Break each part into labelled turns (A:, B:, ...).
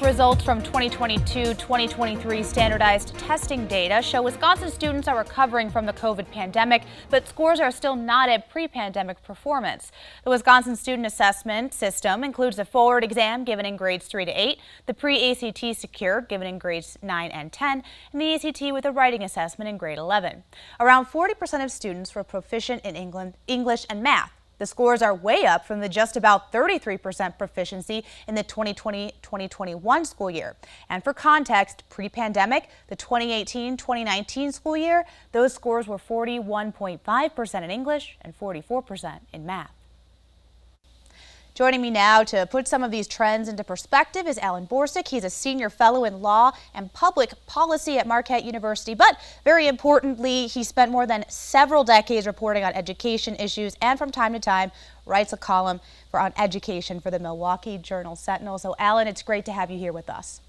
A: Results from 2022-2023 standardized testing data show Wisconsin students are recovering from the COVID pandemic, but scores are still not at pre-pandemic performance. The Wisconsin Student Assessment System includes a forward exam given in grades 3 to 8, the pre-ACT Secure given in grades 9 and 10, and the ACT with a writing assessment in grade 11. Around 40% of students were proficient in English and math. The scores are way up from the just about 33% proficiency in the 2020-2021 school year. And for context, pre-pandemic, the 2018-2019 school year, those scores were 41.5% in English and 44% in math. Joining me now to put some of these trends into perspective is Borsuk. He's a senior fellow in law and public policy at Marquette University. But very importantly, he spent more than several decades reporting on education issues and from time to time writes a column on education for the Milwaukee Journal-Sentinel. So Alan, it's great to have you here with us.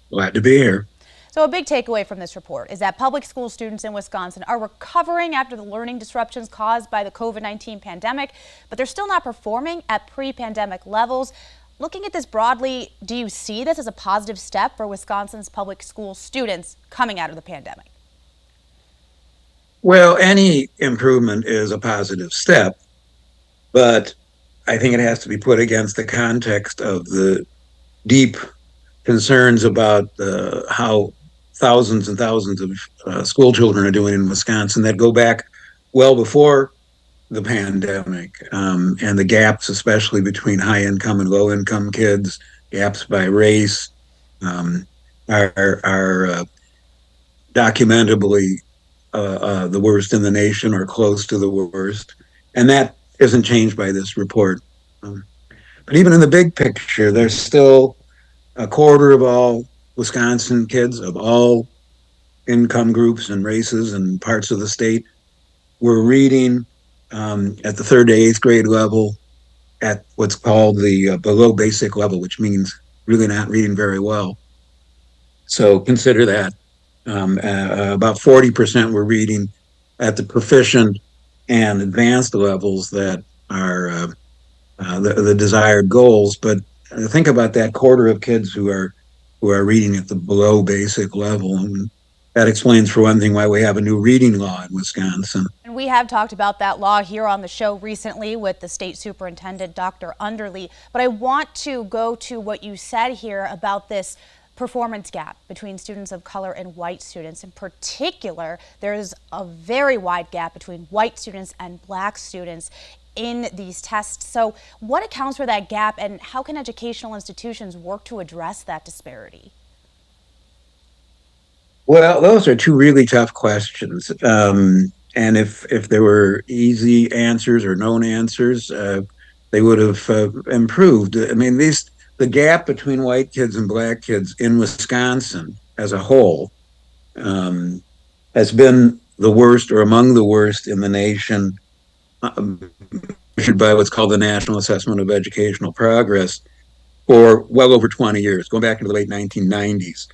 B: Glad to be here.
A: So a big takeaway from this report is that public school students in Wisconsin are recovering after the learning disruptions caused by the COVID-19 pandemic, but they're still not performing at pre-pandemic levels. Looking at this broadly, do you see this as a positive step for Wisconsin's public school students coming out of the pandemic?
B: Well, any improvement is a positive step, but I think it has to be put against the context of the deep concerns about how thousands and thousands of school children are doing in Wisconsin that go back well before the pandemic, and the gaps, especially between high income and low income kids, gaps by race, are documentably the worst in the nation or close to the worst. And that isn't changed by this report. But even in the big picture, there's still a quarter of all Wisconsin kids of all income groups and races and parts of the state were reading at the 3rd to 8th grade level at what's called the below basic level, which means really not reading very well. So consider that. About 40% were reading at the proficient and advanced levels that are the desired goals. But think about that quarter of kids who are reading at the below basic level. And that explains, for one thing, why we have a new reading law in Wisconsin.
A: And we have talked about that law here on the show recently with the state superintendent, Dr. Underly. But I want to go to what you said here about this performance gap between students of color and white students. In particular, there's a very wide gap between white students and black students in these tests. So what accounts for that gap, and how can educational institutions work to address that disparity?
B: Well, those are two really tough questions. And if there were easy answers or known answers, they would have improved. I mean, the gap between white kids and black kids in Wisconsin as a whole has been the worst or among the worst in the nation, measured by what's called the National Assessment of Educational Progress, for well over 20 years, going back into the late 1990s.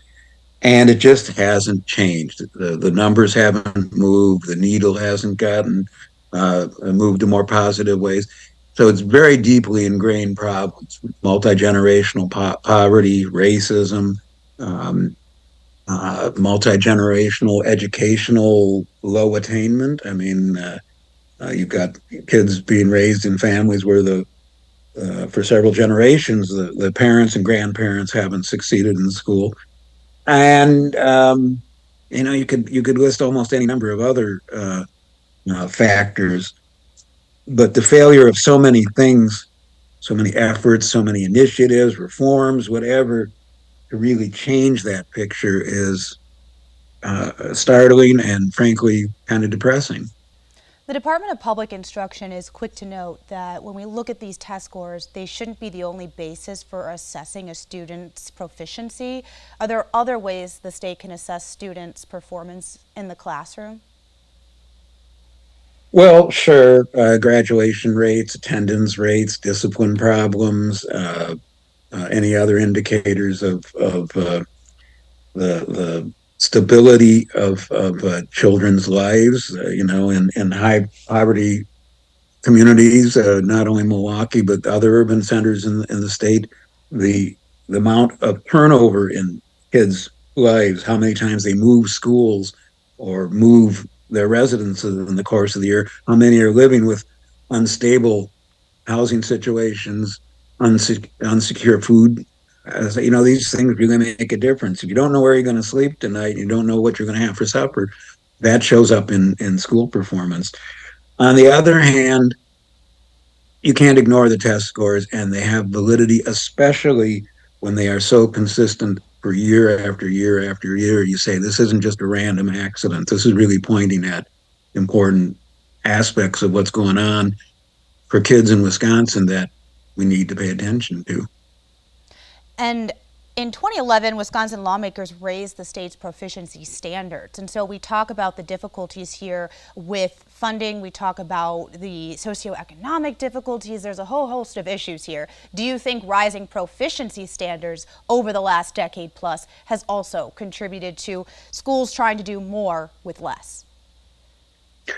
B: And it just hasn't changed. The numbers haven't moved. The needle hasn't gotten moved to more positive ways. So it's very deeply ingrained problems: multi-generational poverty, racism, multi-generational educational low attainment. I mean, you've got kids being raised in families where for several generations the parents and grandparents haven't succeeded in school. And you could list almost any number of other factors, but the failure of so many things, so many efforts, so many initiatives, reforms, whatever, to really change that picture is startling and frankly kind of depressing.
A: The Department of Public Instruction is quick to note that when we look at these test scores, they shouldn't be the only basis for assessing a student's proficiency. Are there other ways the state can assess students' performance in the classroom?
B: Well, sure. Graduation rates, attendance rates, discipline problems, any other indicators of the stability of children's lives, in high poverty communities, not only Milwaukee, but other urban centers in the state. The the amount of turnover in kids' lives, how many times they move schools or move their residences in the course of the year, how many are living with unstable housing situations, unsecure food. As you know, these things are going to make a difference. If you don't know where you're going to sleep tonight, you don't know what you're going to have for supper, that shows up in school performance. On the other hand, you can't ignore the test scores, and they have validity, especially when they are so consistent for year after year after year. You say this isn't just a random accident. This is really pointing at important aspects of what's going on for kids in Wisconsin that we need to pay attention to.
A: And in 2011, Wisconsin lawmakers raised the state's proficiency standards. And so we talk about the difficulties here with funding. We talk about the socioeconomic difficulties. There's a whole host of issues here. Do you think rising proficiency standards over the last decade plus has also contributed to schools trying to do more with less?
B: To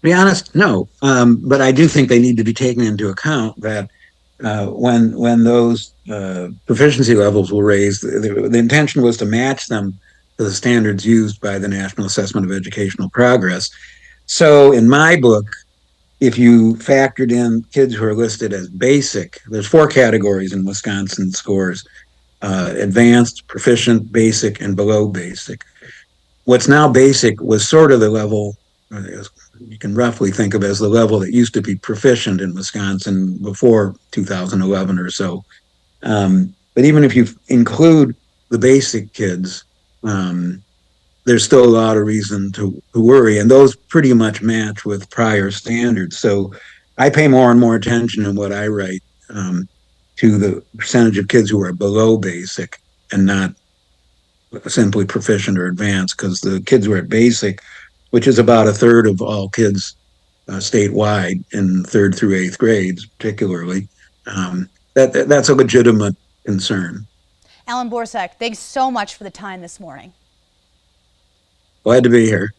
B: be honest, no. But I do think they need to be taken into account that when those proficiency levels were raised, the intention was to match them to the standards used by the National Assessment of Educational Progress. So in my book, if you factored in kids who are listed as basic, there's four categories in Wisconsin scores: advanced, proficient, basic, and below basic. What's now basic was sort of the level you can roughly think of as the level that used to be proficient in Wisconsin before 2011 or so. But even if you include the basic kids, there's still a lot of reason to worry, and those pretty much match with prior standards. So I pay more and more attention in what I write to the percentage of kids who are below basic and not simply proficient or advanced, because the kids who are at basic, which is about a third of all kids statewide in third through eighth grades, particularly, that's a legitimate concern.
A: Alan Borsuk, thanks so much for the time this morning.
B: Glad to be here.